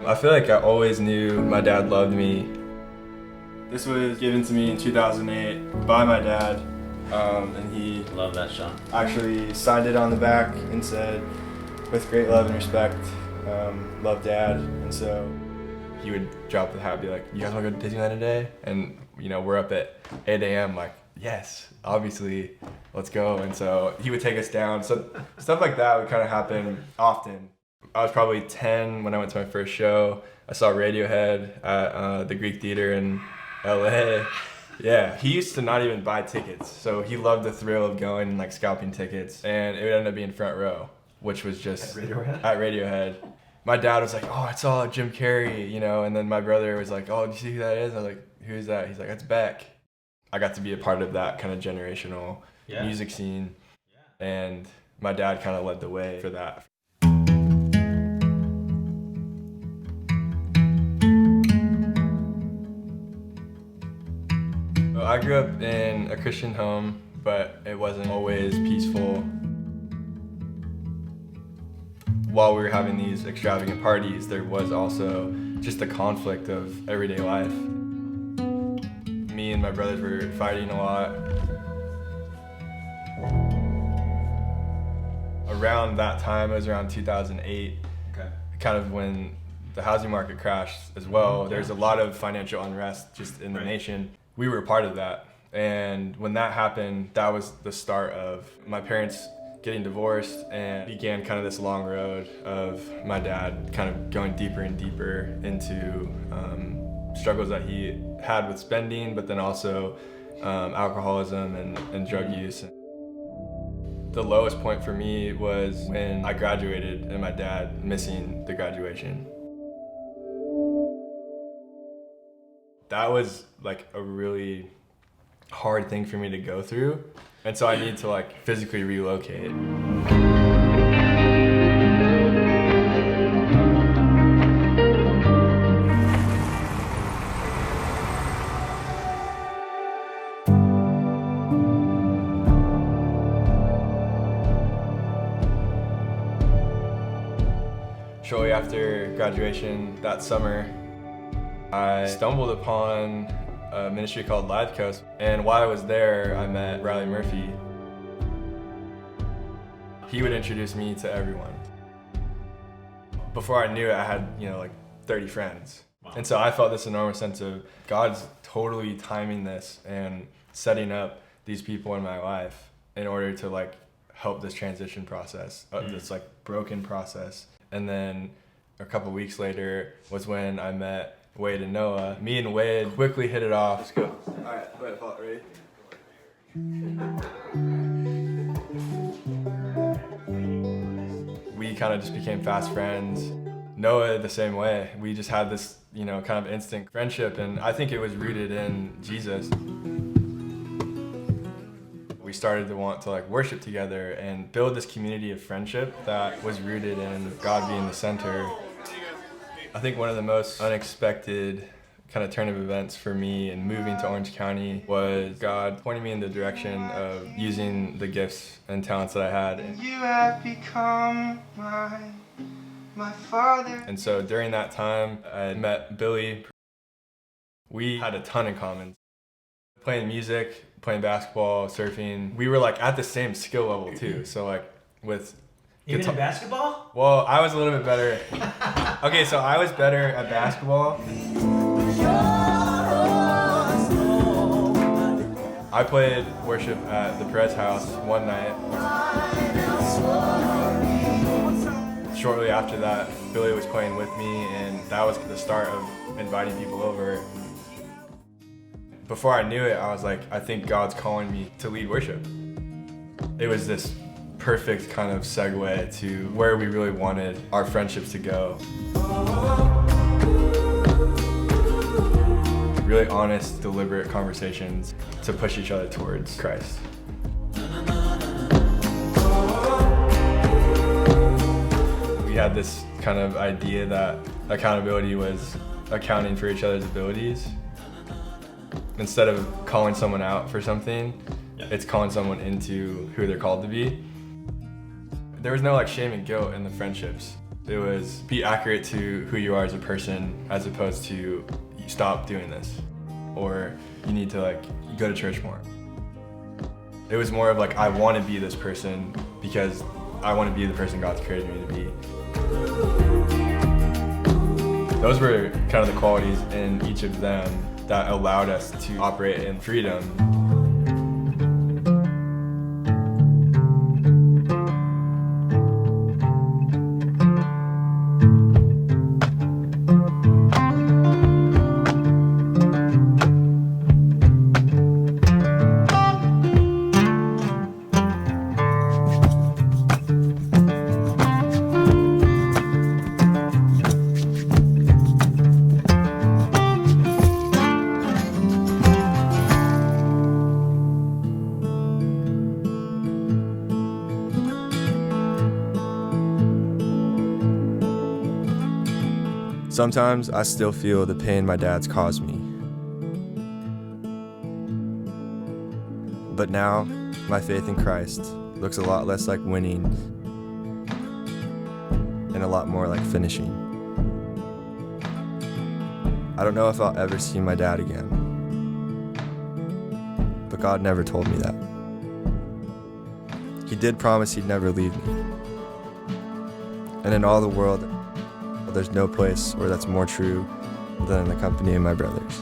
I feel like I always knew my dad loved me. This was given to me in 2008 by my dad, and he Love that, Sean. actually signed it on the back and said, "With great love and respect, love, Dad." And so he would drop the hat, be like, "You guys want to go to Disneyland today?" And we're up at 8 a.m. like, yes, obviously, let's go. And so he would take us down. So stuff like that would kind of happen often. I was probably 10 when I went to my first show. I saw Radiohead at the Greek Theater in LA. Yeah, he used to not even buy tickets. So he loved the thrill of going and like scalping tickets. And it would end up being front row, which was just At Radiohead? At Radiohead. My dad was like, "Oh, I saw Jim Carrey," and then my brother was like, "Oh, do you see who that is?" I was like, "Who's that?" He's like, "That's Beck." I got to be a part of that kind of generational music scene. And my dad kind of led the way for that. I grew up in a Christian home, but it wasn't always peaceful. While we were having these extravagant parties, there was also just the conflict of everyday life. Me and my brothers were fighting a lot. Around that time, it was around 2008, kind of when the housing market crashed as well. There's a lot of financial unrest just in the nation. We were a part of that. And when that happened, that was the start of my parents getting divorced, and began kind of this long road of my dad kind of going deeper and deeper into struggles that he had with spending, but then also alcoholism and drug use. The lowest point for me was when I graduated and my dad missing the graduation. That was like a really hard thing for me to go through. And so I need to like physically relocate. Shortly after graduation that summer, I stumbled upon a ministry called Live Coast, and while I was there, I met Riley Murphy. He would introduce me to everyone. Before I knew it, I had, like 30 friends. Wow. And so I felt this enormous sense of God's totally timing this and setting up these people in my life in order to like help this transition process, this like broken process. And then a couple weeks later was when I met Wade and Noah. Me and Wade quickly hit it off. Let's go. All right, wait, ready? We kind of just became fast friends. Noah the same way. We just had this, kind of instant friendship, and I think it was rooted in Jesus. We started to want to like worship together and build this community of friendship that was rooted in God being the center. I think one of the most unexpected kind of turn of events for me in moving to Orange County was God pointing me in the direction of using the gifts and talents that I had. You have become my father. And so during that time, I met Billy. We had a ton in common. Playing music, playing basketball, surfing. We were like at the same skill level too. So like with Even in basketball? Well, I was a little bit better. Okay, so I was better at basketball. I played worship at the Perez house one night. Shortly after that, Billy was playing with me, and that was the start of inviting people over. Before I knew it, I was like, I think God's calling me to lead worship. It was this perfect kind of segue to where we really wanted our friendships to go. Really honest, deliberate conversations to push each other towards Christ. We had this kind of idea that accountability was accounting for each other's abilities. Instead of calling someone out for something, it's calling someone into who they're called to be. There was no like shame and guilt in the friendships. It was be accurate to who you are as a person, as opposed to you stop doing this, or you need to like go to church more. It was more of like, I want to be this person because I want to be the person God's created me to be. Those were kind of the qualities in each of them that allowed us to operate in freedom. Sometimes I still feel the pain my dad's caused me. But now, my faith in Christ looks a lot less like winning and a lot more like finishing. I don't know if I'll ever see my dad again, but God never told me that. He did promise he'd never leave me. And in all the world, there's no place where that's more true than in the company of my brothers.